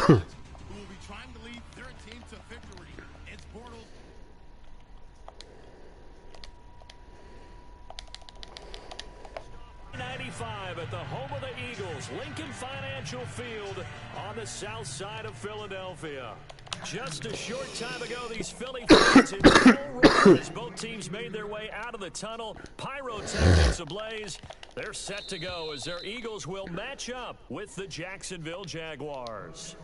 will be trying to lead their team to victory. It's Bortles. At the home of the Eagles, Lincoln Financial Field on the south side of Philadelphia. Just a short time ago, these Philly fans in full roar as both teams made their way out of the tunnel. Pyrotechnics ablaze. They're set to go as their Eagles will match up with the Jacksonville Jaguars.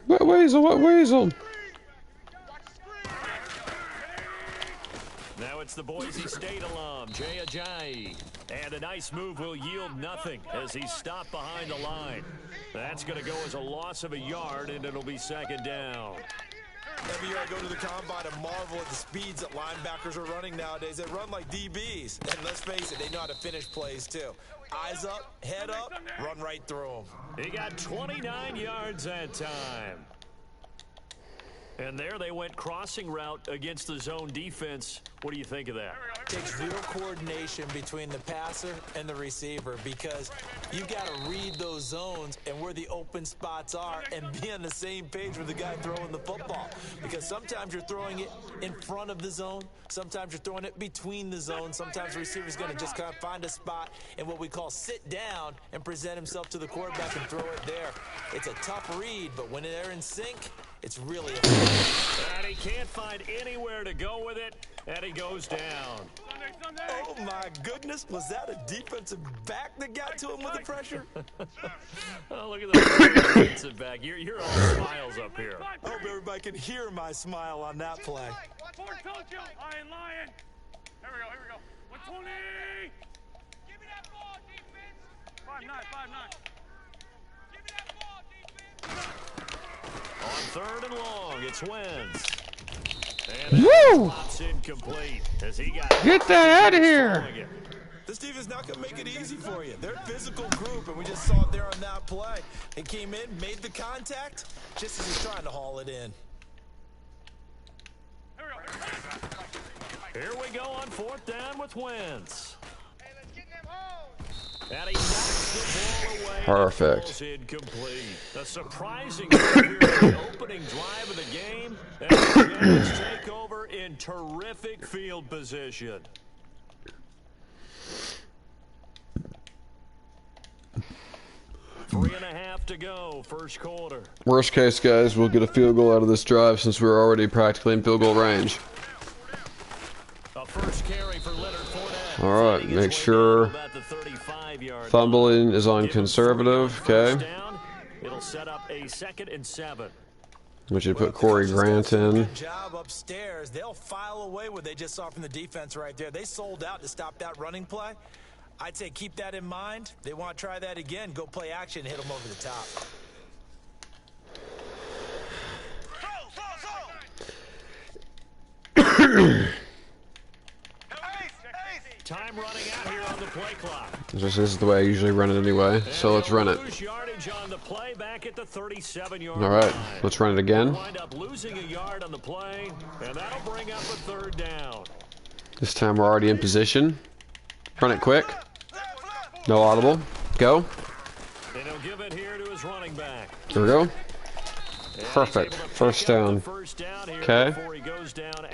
What weasel? What weasel? Now it's the Boise State alum, Jay Ajayi. And a nice move will yield nothing as he's stopped behind the line. That's going to go as a loss of a yard, and it'll be second down. Every year I go to the combine and marvel at the speeds that linebackers are running nowadays. They run like DBs. And let's face it, they know how to finish plays too. Eyes up, head up, run right through them. He got 29 yards that time. And there they went crossing route against the zone defense. What do you think of that? It takes real coordination between the passer and the receiver because you've got to read those zones and where the open spots are and be on the same page with the guy throwing the football. Because sometimes you're throwing it in front of the zone. Sometimes you're throwing it between the zones. Sometimes the receiver's going to just kind of find a spot and what we call sit down and present himself to the quarterback and throw it there. It's a tough read, but when they're in sync, it's really effective. And he can't find anywhere to go with it, and he goes down. Oh, my goodness. Was that a defensive back that got to him with the pressure? Oh, look at the defensive back. You're all smiles up here. I hope everybody can hear my smile on that play. Lion. Here we go. 120. Give me that ball, defense. 5-9. Give me that ball, defense. On third and long, it's Wentz. And woo! Incomplete as he got Get that out of here. This team is not going to make it easy for you. They're a physical group, and we just saw it there on that play. He came in, made the contact, just as he's trying to haul it in. Here we go on fourth down with Wentz. And he knocks the ball away. Perfect. Incomplete. A surprising the opening drive of the game. And the Jags take over in terrific field position. Three and a half to go, first quarter. Worst case, guys, we'll get a field goal out of this drive since we're already practically in field goal range. A first carry for Leonard Fournette. All right, make sure fumbling is on conservative, okay? It'll set up a 2nd and 7. We should put Corey Grant in. Good job upstairs. They'll file away what they just saw from the defense right there. They sold out to stop that running play. I'd say keep that in mind. They want to try that again. Go play action, hit them over the top. Time running out here on the play clock. This is the way I usually run it anyway, so let's run it. Yardage on the play back at the 37-yard All right, let's run it again. Wind up losing a yard on the play, and that'll bring up a third down. This time we're already in position. Run it quick. No audible. Go. And he'll give it here to his running back. There we go. Perfect. First down. Okay.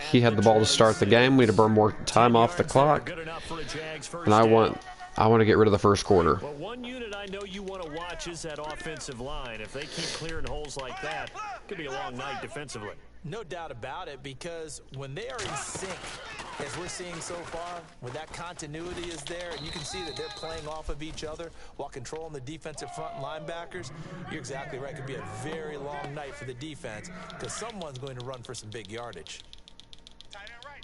He had the ball to start the game. We had to burn more time off the clock. And I want to get rid of the first quarter. Well, one unit I know you want to watch is that offensive line. If they keep clearing holes like that, it could be a long night defensively. No doubt about it, because when they are in sync, as we're seeing so far, when that continuity is there, and you can see that they're playing off of each other while controlling the defensive front and linebackers, you're exactly right. It could be a very long night for the defense because someone's going to run for some big yardage. Tight end right.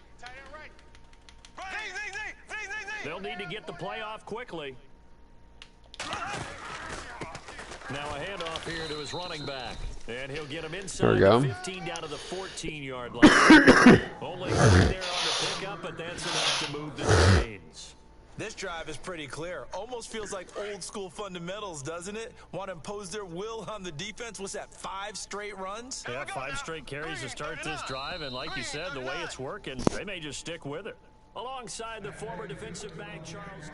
They'll need to get the play off quickly. Now a handoff here to his running back. And he'll get him inside the 15 down to the 14-yard line. Only right there on the pickup, but that's enough to move the chains. This drive is pretty clear. Almost feels like old school fundamentals, doesn't it? Want to impose their will on the defense. What's that, 5 straight runs? Yeah, 5 straight carries to start this drive, and like you said, the way it's working, they may just stick with it. Alongside the former defensive back, Charles.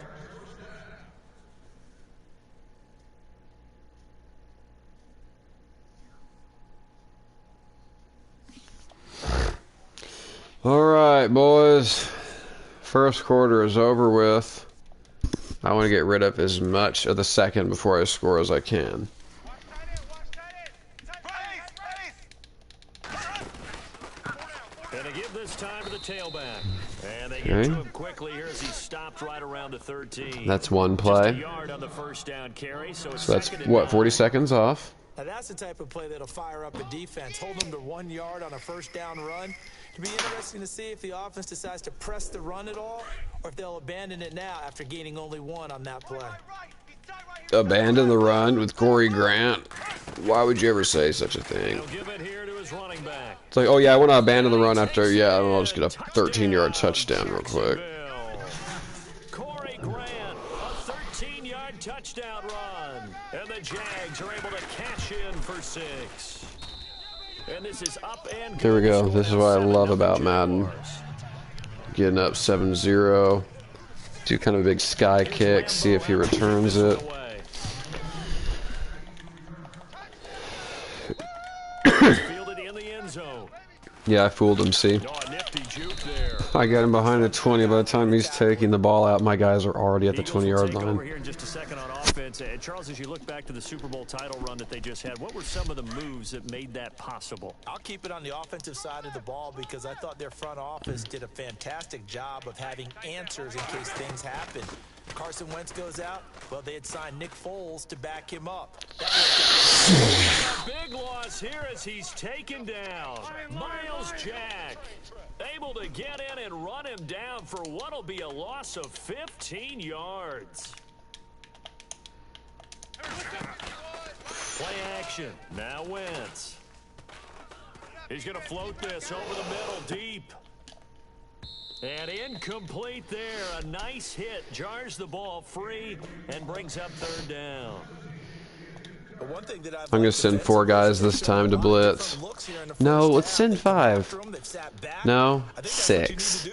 All right, boys. First quarter is over with. I want to get rid of as much of the second before I score as I can. And they give this time to the tailback. And they get to him quickly here as he stopped right around the 13. That's one play. Just a yard on the first down carry, so that's, what, 40 seconds off? Now that's the type of play that'll fire up a defense. Hold them to 1 yard on a first down run. It'll be interesting to see if the offense decides to press the run at all, or if they'll abandon it now after gaining only 1 on that play. Abandon the run with Corey Grant? Why would you ever say such a thing? It's like, oh yeah, I want to abandon the run after, yeah, I'll just get a 13-yard touchdown real quick. Corey Grant, a 13-yard touchdown run. And the Jags are able to cash in for 6. And this is up and there we go. This is what I love about Madden. Getting up 7-0. Do kind of a big sky kick. See if he returns it. Yeah, I fooled him, see? I got him behind the 20. By the time he's taking the ball out, my guys are already at the 20-yard line. Over here in just a second on offense. Charles, as you look back to the Super Bowl title run that they just had, what were some of the moves that made that possible? I'll keep it on the offensive side of the ball because I thought their front office did a fantastic job of having answers in case things happen. Carson Wentz goes out, well, they had signed Nick Foles to back him up. A big loss here as he's taken down. Miles Jack able to get in and run him down for what'll be a loss of 15 yards. Play action. Now Wentz. He's going to float this over the middle deep. And incomplete there. A nice hit. Jars the ball free and brings up 3rd down. I'm going to send 4 guys this time to blitz. No, let's send 5. No, 6.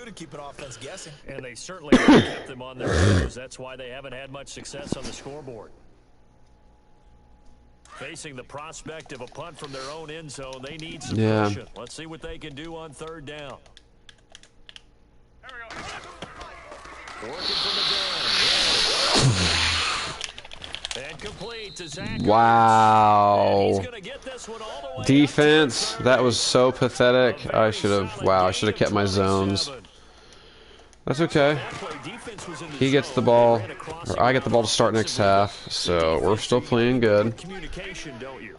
And they certainly haven't kept them on their toes. That's why they haven't had much success on the scoreboard. Facing the prospect of a punt from their own end zone, they need some cushion. Let's see what they can do on 3rd down. Working from the gun. And complete to Zach. Wow. Defense, that was so pathetic. I should have kept my zones. That's okay. He gets the ball, or I get the ball to start next half, so we're still playing good.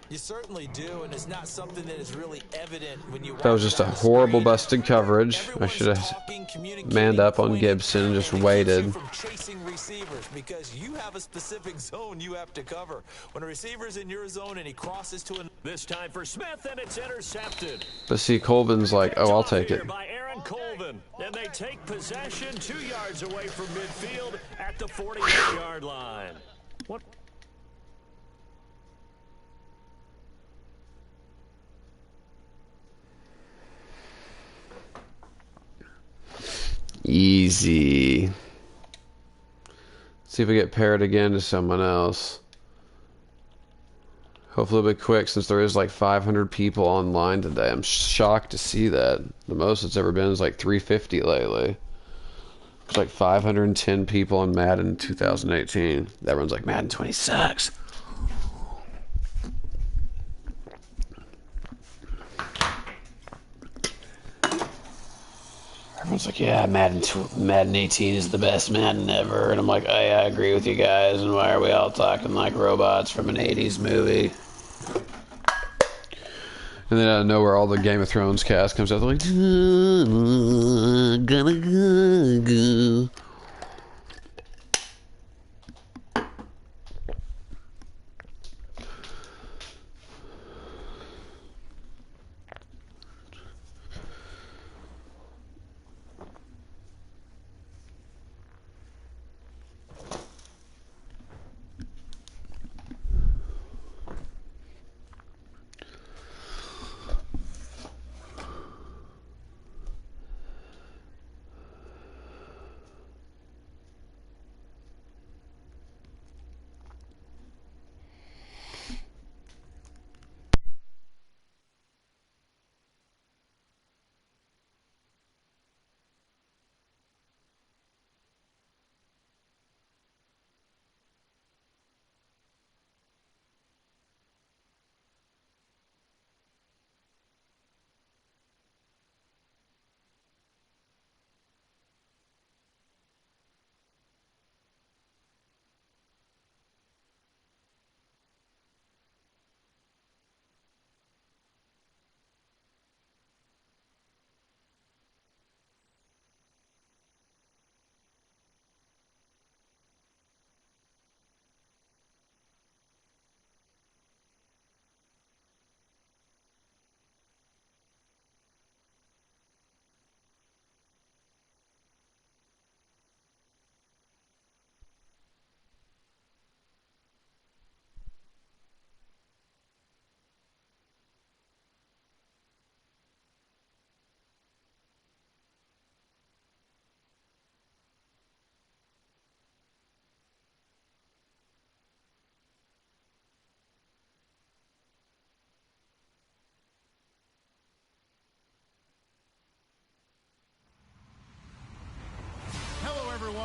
You certainly do, and it's not something that is really evident when you. That was just a horrible busted coverage. I should have manned up on Gibson and just waited. From chasing receivers, because you have a specific zone you have to cover. When a receiver's in your zone and he crosses to this time for Smith, and it's intercepted. But see, Colvin's like, oh, I'll take it. By Aaron Colvin, and they take possession 2 yards away from midfield at the 48-yard line. What? Easy. See if we get paired again to someone else. Hopefully it'll be quick since there is like 500 people online today. I'm shocked to see that. The most it's ever been is like 350 lately. It's like 510 people on Madden 2018. Everyone's like, Madden 20 sucks. Everyone's like, yeah, Madden 18 is the best Madden ever. And I'm like, oh, yeah, I agree with you guys. And why are we all talking like robots from an 80s movie? And then out of nowhere, all the Game of Thrones cast comes out. They're like, gonna go.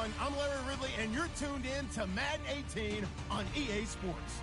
everyone. I'm Larry Ridley, and you're tuned in to Madden 18 on EA Sports.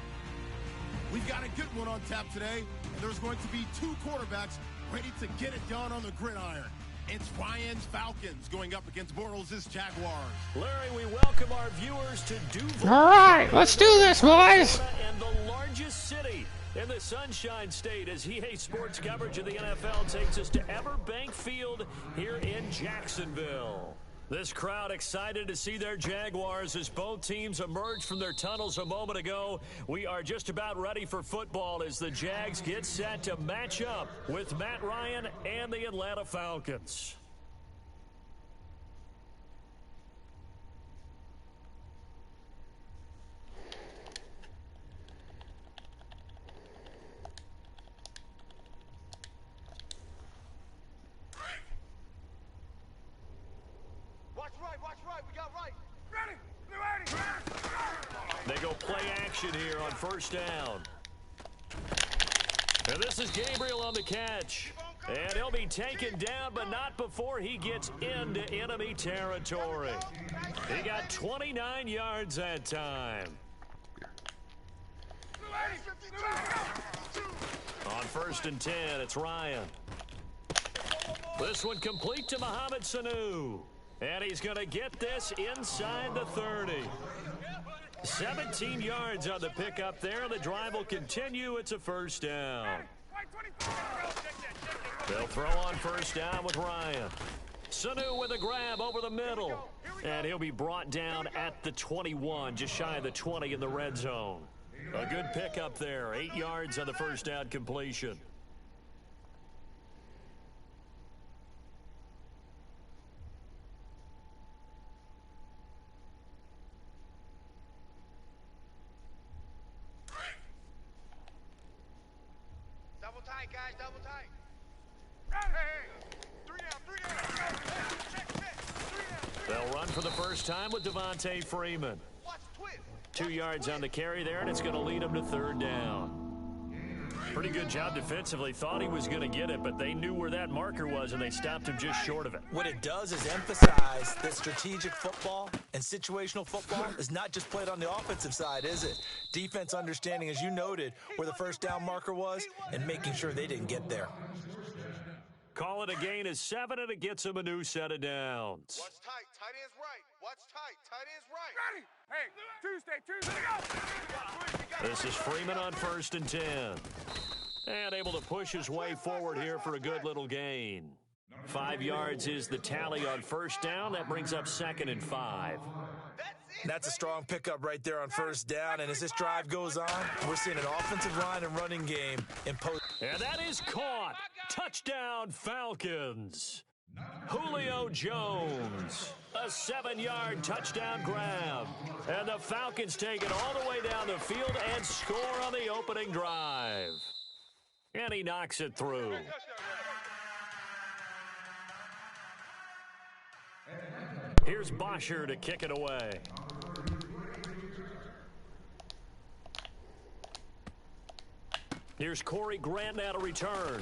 We've got a good one on tap today, and there's going to be two quarterbacks ready to get it done on the gridiron. It's Ryan's Falcons going up against Bortles' Jaguars. Larry, we welcome our viewers to Duval. All right, let's do this, boys. And the largest city in the Sunshine State as EA Sports coverage of the NFL takes us to Everbank Field here in Jacksonville. This crowd excited to see their Jaguars as both teams emerged from their tunnels a moment ago. We are just about ready for football as the Jags get set to match up with Matt Ryan and the Atlanta Falcons. They go play action here on first down. And this is Gabriel on the catch. And he'll be taken down, but not before he gets into enemy territory. He got 29 yards that time. On first and 10, it's Ryan. This one complete to Mohamed Sanu. And he's going to get this inside the 30. 17 yards on the pickup there. The drive will continue. It's a first down. They'll throw on first down with Ryan. Sanu with a grab over the middle. And he'll be brought down at the 21, just shy of the 20 in the red zone. A good pickup there. 8 yards on the first down completion. Guys, double tight. Hey, 3 down. They'll run for the first time with Devontae Freeman. 2 yards on the carry there, and it's going to lead him to third down. Pretty good job defensively. Thought he was going to get it, but they knew where that marker was, and they stopped him just short of it. What it does is emphasize that strategic football and situational football is not just played on the offensive side, is it? Defense understanding, as you noted, where the first down marker was and making sure they didn't get there. Call it a gain of 7, and it gets him a new set of downs. Watch tight. Tight end's right. Watch tight. Tight end's right. Ready. Hey, Tuesday, go. This is Freeman on first and 10. And able to push his way forward here for a good little gain. 5 yards is the tally on first down. That brings up 2nd and 5. That's a strong pickup right there on first down. And as this drive goes on, we're seeing an offensive line and running game impose. And that is caught. Touchdown, Falcons. Julio Jones. A 7-yard touchdown grab. And the Falcons take it all the way down the field and score on the opening drive. And he knocks it through. Here's Bosher to kick it away. Here's Corey Grant now to return.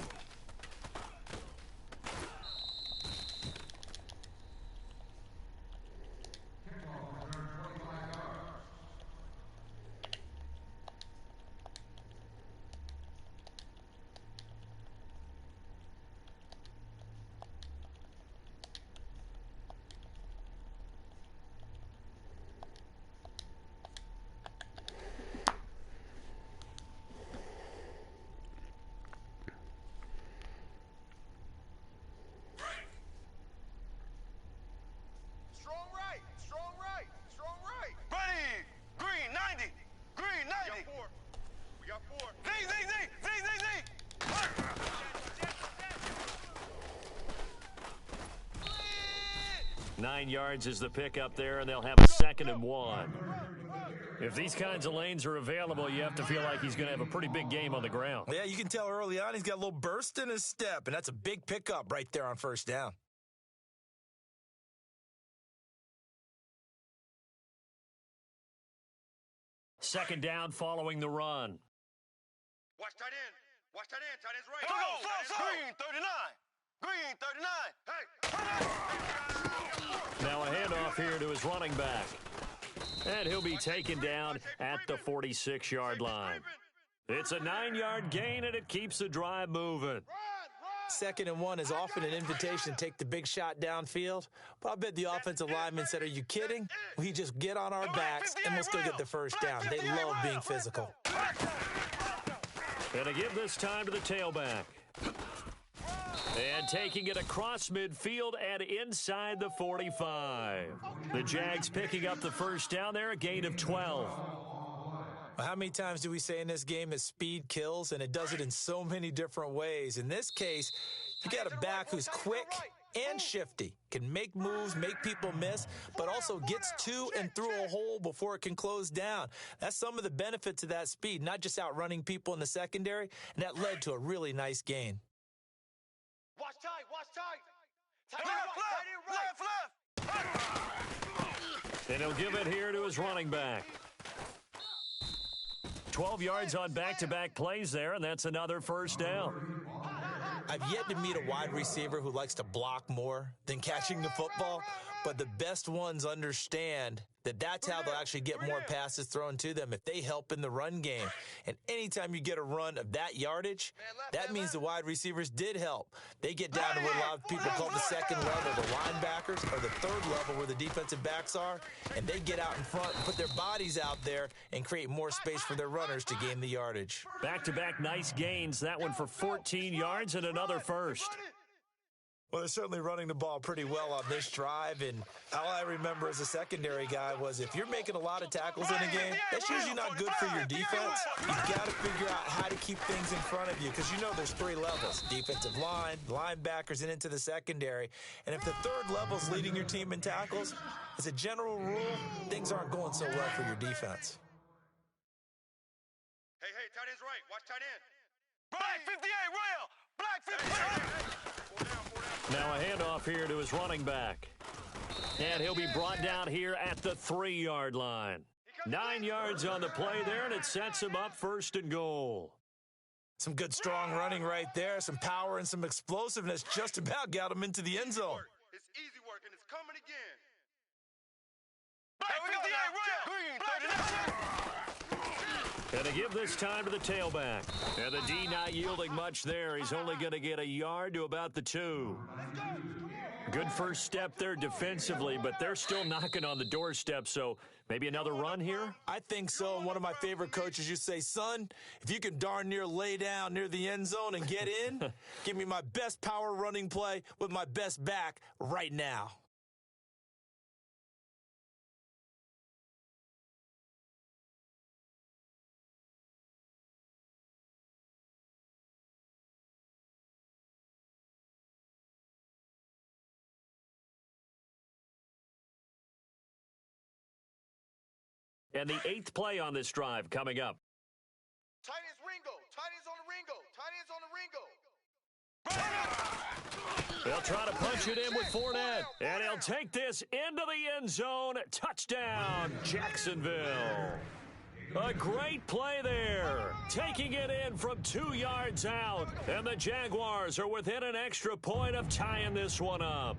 We got 4. 9 yards is the pickup there, and they'll have a 2nd and 1. If these kinds of lanes are available, you have to feel like he's going to have a pretty big game on the ground. Yeah, you can tell early on he's got a little burst in his step, and that's a big pickup right there on first down. Second down following the run. Watch tight end. Watch tight end. Tight end's right. Go. Green 39. Green 39. Hey. Now a handoff here to his running back. And he'll be taken down at the 46-yard line. It's a 9-yard gain, and it keeps the drive moving. 2nd and 1 is often an invitation to take the big shot downfield. But I bet the offensive lineman said, are you kidding? We just get on our backs, and we'll still get the first down. They love being physical. Gonna give this time to the tailback. And taking it across midfield and inside the 45. The Jags picking up the first down there, a gain of 12. How many times do we say in this game that speed kills, and it does it in so many different ways? In this case, you got a back who's quick and shifty, can make moves, make people miss, but also gets to and through a hole before it can close down. That's some of the benefits of that speed, not just outrunning people in the secondary, and that led to a really nice gain. Watch tight, watch tight. Tight end right. And he'll give it here to his running back. 12 yards on back-to-back plays there, and that's another first down. I've yet to meet a wide receiver who likes to block more than catching the football, but the best ones understand that that's how they'll actually get more passes thrown to them if they help in the run game. And anytime you get a run of that yardage, that means the wide receivers did help. They get down to what a lot of people call the second level, the linebackers, or the third level where the defensive backs are, and they get out in front and put their bodies out there and create more space for their runners to gain the yardage. Back-to-back nice gains. That one for 14 yards and another first. Well, they're certainly running the ball pretty well on this drive, and all I remember as a secondary guy was if you're making a lot of tackles in a game, that's usually not good for your defense. You've got to figure out how to keep things in front of you because you know there's 3 levels, defensive line, linebackers, and into the secondary. And if the third level's leading your team in tackles, as a general rule, things aren't going so well for your defense. Hey, tight end's right. Watch tight end. Black 58, Royal! Black 58! Now a handoff here to his running back. And he'll be brought down here at the 3-yard line. 9 yards on the play there, and it sets him up 1st and goal. Some good, strong running right there. Some power and some explosiveness just about got him into the end zone. It's easy work, and it's coming again. Black 58, Royal! And to give this time to the tailback. And the D not yielding much there. He's only going to get a yard to about the 2. Good first step there defensively, but they're still knocking on the doorstep, so maybe another run here? I think so. And one of my favorite coaches used to say, son, if you can darn near lay down near the end zone and get in, give me my best power running play with my best back right now. And the 8th play on this drive coming up. Tight end's Ringo. Tight end's on the Ringo. Tight end's on the Ringo. They'll try to punch it in with Fournette. And he'll take this into the end zone. Touchdown, Jacksonville. A great play there. Taking it in from 2 yards out. And the Jaguars are within an extra point of tying this one up.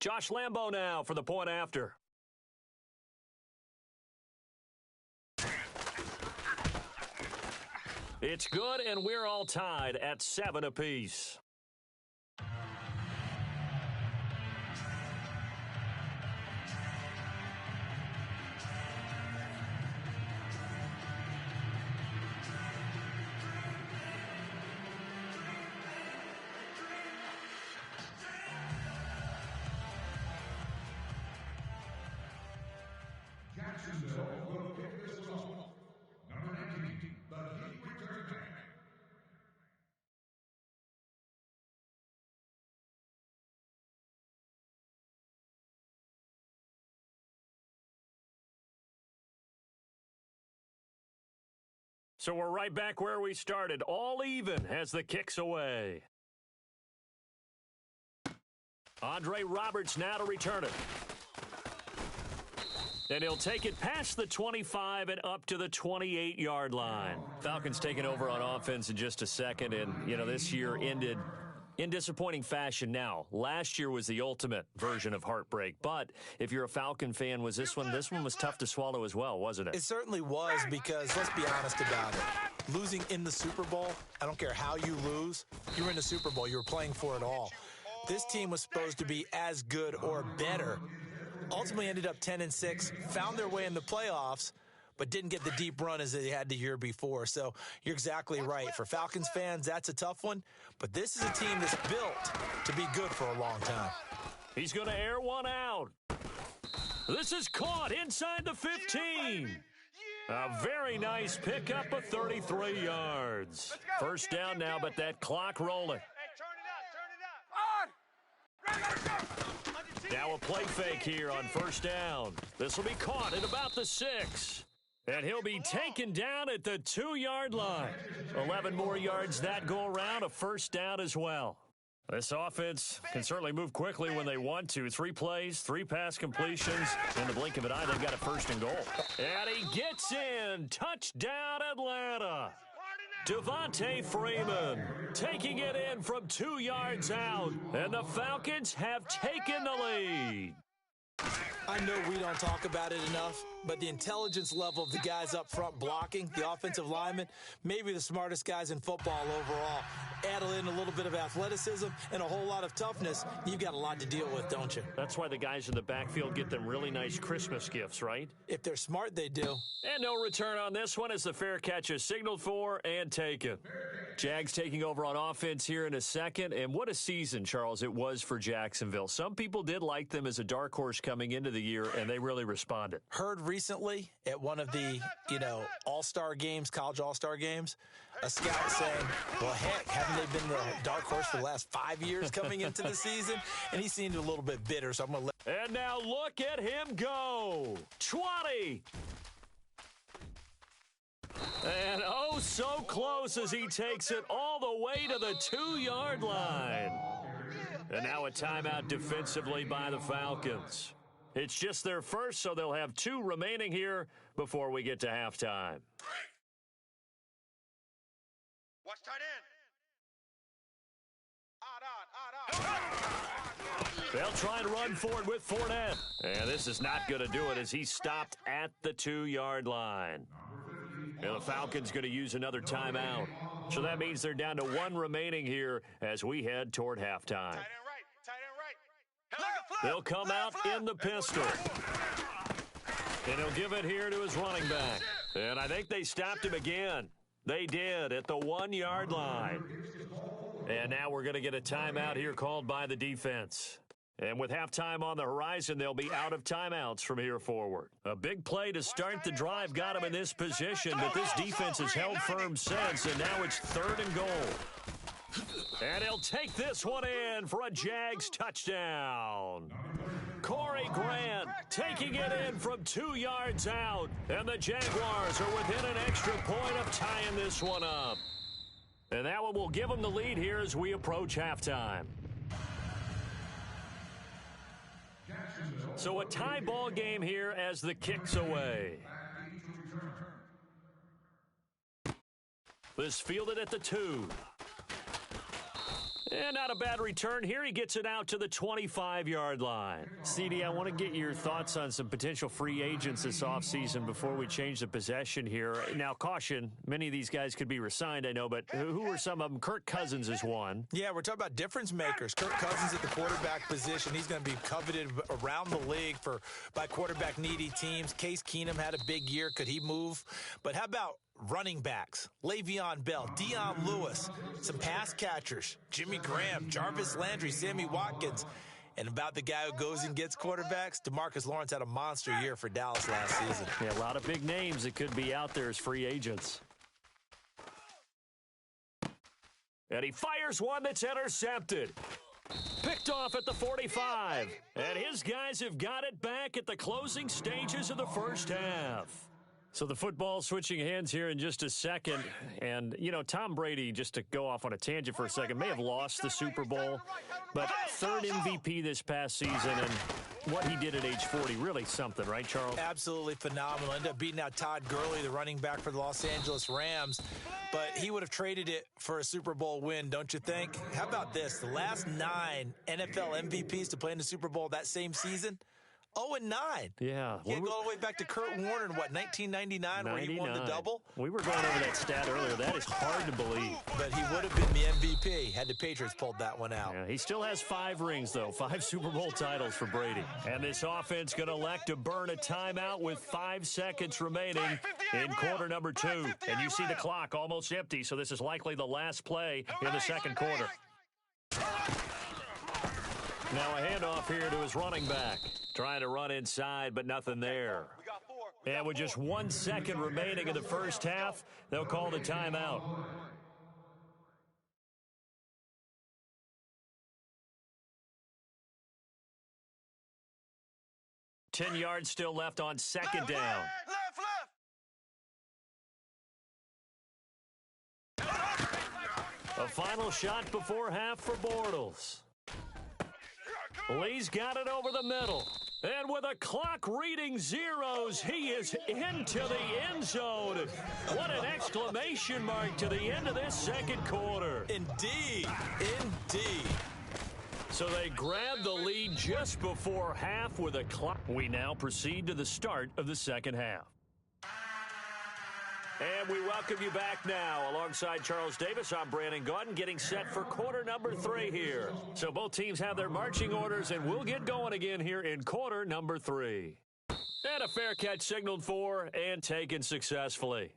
Josh Lambo now for the point after. It's good, and we're all tied at 7 apiece. So we're right back where we started, all even as the kick's away. Andre Roberts now to return it. And he'll take it past the 25 and up to the 28-yard line. Falcons taking over on offense in just a second. And, you know, this year ended in disappointing fashion now. Last year was the ultimate version of heartbreak. But if you're a Falcon fan, was this one was tough to swallow as well, wasn't it? It certainly was because, let's be honest about it, losing in the Super Bowl, I don't care how you lose, you were in the Super Bowl. You were playing for it all. This team was supposed to be as good or better. Ultimately ended up 10-6, found their way in the playoffs, but didn't get the deep run as they had the year before. So you're exactly right. For Falcons fans, that's a tough one. But this is a team that's built to be good for a long time. He's going to air one out. This is caught inside the 15. A very nice pickup of 33 yards. First down now, but that clock rolling. Now a play fake here on first down. This will be caught at about the 6. And he'll be taken down at the 2-yard line. 11 more yards that go around, a first down as well. This offense can certainly move quickly when they want to. 3 plays, 3 pass completions. In the blink of an eye, they've got a first and goal. And he gets in. Touchdown, Atlanta. Devontae Freeman taking it in from 2 yards out. And the Falcons have taken the lead. I know we don't talk about it enough, but the intelligence level of the guys up front blocking, the offensive linemen, maybe the smartest guys in football overall. Add in a little bit of athleticism and a whole lot of toughness, you've got a lot to deal with, don't you? That's why the guys in the backfield get them really nice Christmas gifts, right? If they're smart, they do. And no return on this one as the fair catch is signaled for and taken. Jags taking over on offense here in a second. And what a season, Charles, it was for Jacksonville. Some people did like them as a dark horse coming into the year, and they really responded. Heard recently at one of the, all-star games, college all-star games, a scout saying, well, heck, haven't they been the dark horse for the last 5 years coming into the season? And he seemed a little bit bitter, so I'm going to let... And now look at him go. 20. And oh, so close as he takes it all the way to the 2-yard line. And now a timeout defensively by the Falcons. It's just their first, so they'll have 2 remaining here before we get to halftime. Watch tight end. They'll try and run forward with Fournette. And this is not going to do it as he stopped at the 2-yard line. And the Falcons going to use another timeout. So that means they're down to 1 remaining here as we head toward halftime. Tight end right. They'll come out in the pistol. And he'll give it here to his running back. And I think they stopped him again. They did at the 1-yard line. And now we're going to get a timeout here called by the defense. And with halftime on the horizon, they'll be out of timeouts from here forward. A big play to start the drive got him in this position, but this defense has held firm since, and now it's 3rd and goal. And he'll take this one in for a Jags touchdown. Corey Grant taking it in from 2 yards out, and the Jaguars are within an extra point of tying this one up. And that one will give them the lead here as we approach halftime. So a tie ball game here as the kick's away. This fielded at the 2. And not a bad return here. He gets it out to the 25-yard line. CD, I want to get your thoughts on some potential free agents this offseason before we change the possession here. Now, caution, many of these guys could be re-signed, I know, but who are some of them? Kirk Cousins is one. Yeah, we're talking about difference makers. Kirk Cousins at the quarterback position. He's going to be coveted around the league by quarterback-needy teams. Case Keenum had a big year. Could he move? But how about running backs? Le'Veon Bell, Dion Lewis, some pass catchers, Jimmy Graham, Jarvis Landry, Sammy Watkins. And about the guy who goes and gets quarterbacks, DeMarcus Lawrence had a monster year for Dallas last season. Yeah, a lot of big names that could be out there as free agents. And he fires one that's intercepted. Picked off at the 45. And his guys have got it back at the closing stages of the first half. So the football switching hands here in just a second. And, you know, Tom Brady, just to go off on a tangent for a second, may have lost the Super Bowl, but third MVP this past season, and what he did at age 40, really something, right, Charles? Absolutely phenomenal. Ended up beating out Todd Gurley, the running back for the Los Angeles Rams, but he would have traded it for a Super Bowl win, don't you think? How about this? The last 9 NFL MVPs to play in the Super Bowl that same season, 0-9. Yeah. You go all the way back to Kurt Warner in, what, 1999, where he won the double? We were going over that stat earlier. That is hard to believe. But he would have been the MVP had the Patriots pulled that one out. Yeah, he still has 5 rings, though. 5 Super Bowl titles for Brady. And this offense going to elect to burn a timeout with 5 seconds remaining in quarter number 2. And you see the clock almost empty, so this is likely the last play in the second quarter. Now a handoff here to his running back. Trying to run inside, but nothing there. And with just 1 second remaining in the first half, they'll call the timeout. $10 yards still left on second down. A final shot before half for Bortles. Lee's got it over the middle. And with a clock reading zeros, he is into the end zone. What an exclamation mark to the end of this second quarter. Indeed. Indeed. So they grab the lead just before half with a clock. We now proceed to the start of the second half. And we welcome you back now. Alongside Charles Davis, I'm Brandon Gaudin, getting set for quarter number 3 here. So both teams have their marching orders, and we'll get going again here in quarter number 3. And a fair catch signaled for and taken successfully.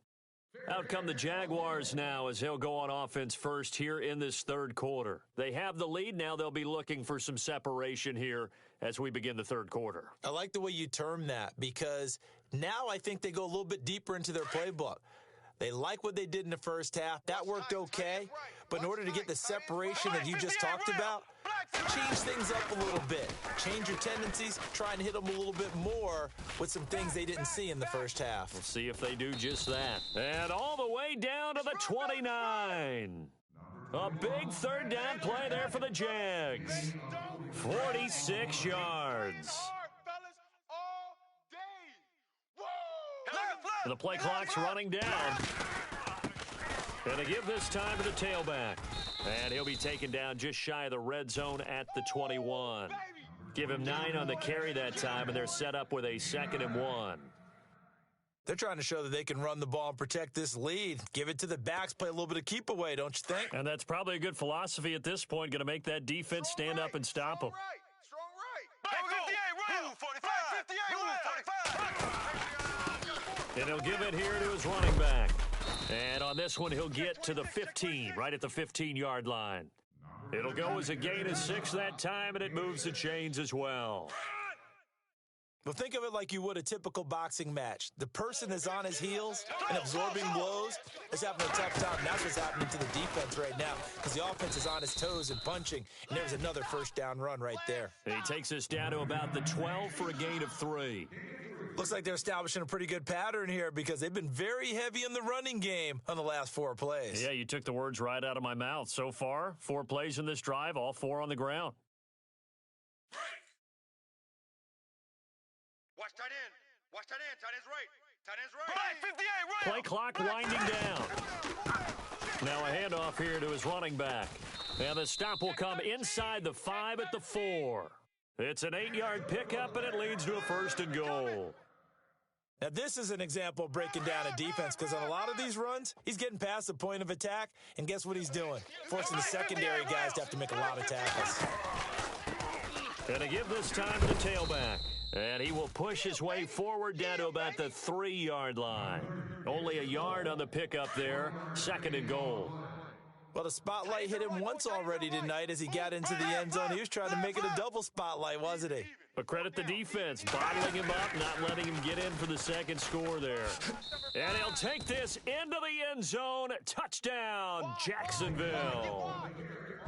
Out come the Jaguars now as they'll go on offense first here in this third quarter. They have the lead. Now they'll be looking for some separation here as we begin the third quarter. I like the way you term that, because now I think they go a little bit deeper into their playbook. They like what they did in the first half. That worked okay. But in order to get the separation that you just talked about, change things up a little bit. Change your tendencies. Try and hit them a little bit more with some things they didn't see in the first half. We'll see if they do just that. And all the way down to the 29. A big third down play there for the Jags. 46 yards. The play clock's running down. Going to give this time to the tailback. And he'll be taken down just shy of the red zone at the 21. Give him 9 on the carry that time, and they're set up with a 2nd and 1. They're trying to show that they can run the ball and protect this lead. Give it to the backs, play a little bit of keep away, don't you think? And that's probably a good philosophy at this point, going to make that defense stand up and stop them. Strong right. 58 And he'll give it here to his running back. And on this one, he'll get to the 15, right at the 15-yard line. It'll go as a gain of 6 that time, and it moves the chains as well. Well, think of it like you would a typical boxing match. The person is on his heels and absorbing blows is having a tough time. And that's what's happening to the defense right now, because the offense is on his toes and punching. And there's another first down run right there. And he takes us down to about the 12 for a gain of 3. Looks like they're establishing a pretty good pattern here, because they've been very heavy in the running game on the last 4 plays. Yeah, you took the words right out of my mouth. So far, 4 plays in this drive, all 4 on the ground. Watch tight end. Watch tight end. Tight end's right. Tight end's right. 58, Play clock winding down. Now a handoff here to his running back. And the stop will come inside the 5 at the 4. It's an 8-yard pickup, and it leads to a 1st and goal. Now, this is an example of breaking down a defense, because on a lot of these runs, he's getting past the point of attack, and guess what he's doing? Forcing the secondary guys to have to make a lot of tackles. And to give this time to the tailback. And he will push his way forward down to about the 3-yard line. Only a yard on the pickup there. 2nd and goal. Well, the spotlight hit him once already tonight as he got into the end zone. He was trying to make it a double spotlight, wasn't he? But credit the defense, bottling him up, not letting him get in for the 2nd score there. And he'll take this into the end zone. Touchdown, Jacksonville.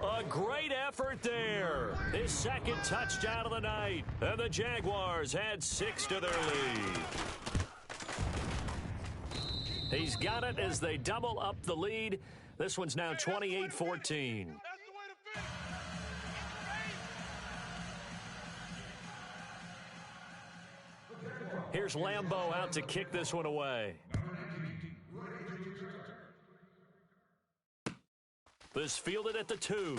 A great effort there. His 2nd touchdown of the night. And the Jaguars add 6 to their lead. He's got it as they double up the lead. This one's now 28-14. Here's Lambeau out to kick this one away. This fielded at the 2.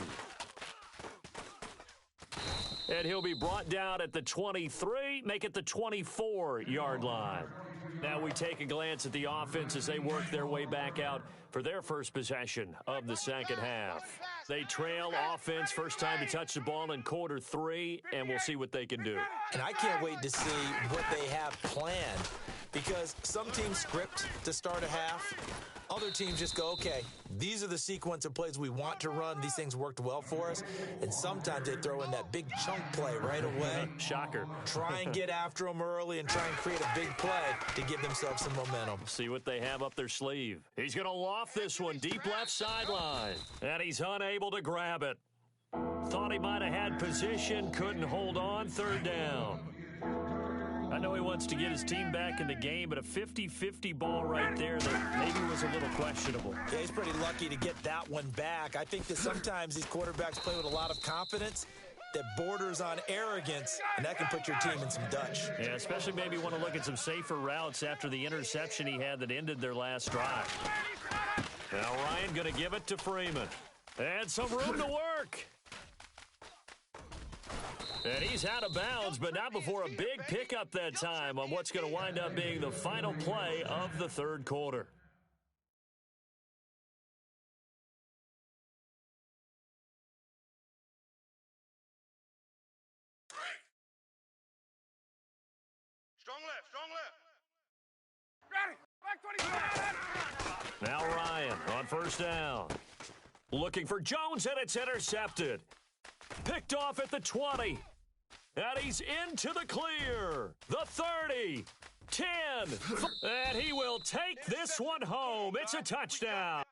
And he'll be brought down at the 23, make it the 24-yard line. Now we take a glance at the offense as they work their way back out for their first possession of the second half. They trail offense, first time to touch the ball in quarter 3, and we'll see what they can do. And I can't wait to see what they have planned, because some teams script to start a half. Other teams just go, okay, these are the sequence of plays we want to run. These things worked well for us. And sometimes they throw in that big chunk play right away. Shocker. Try and get after them early and try and create a big play to give themselves some momentum. See what they have up their sleeve. He's going to loft this one deep left sideline. And he's unable to grab it. Thought he might have had position, couldn't hold on, third down. I know he wants to get his team back in the game, but a 50-50 ball right there that maybe was a little questionable. Yeah, he's pretty lucky to get that one back. I think that sometimes these quarterbacks play with a lot of confidence that borders on arrogance, and that can put your team in some Dutch. Yeah, especially maybe want to look at some safer routes after the interception he had that ended their last drive. Now Ryan going to give it to Freeman. And some room to work. And he's out of bounds, but not before a big pickup that time on what's going to wind up being the final play of the third quarter. Strong left, strong left. Ready. Back 20. Now Ryan on first down. Looking for Jones, and it's intercepted. Picked off at the 20. And he's into the clear. The 30, 10, and he will take this one home. It's a touchdown.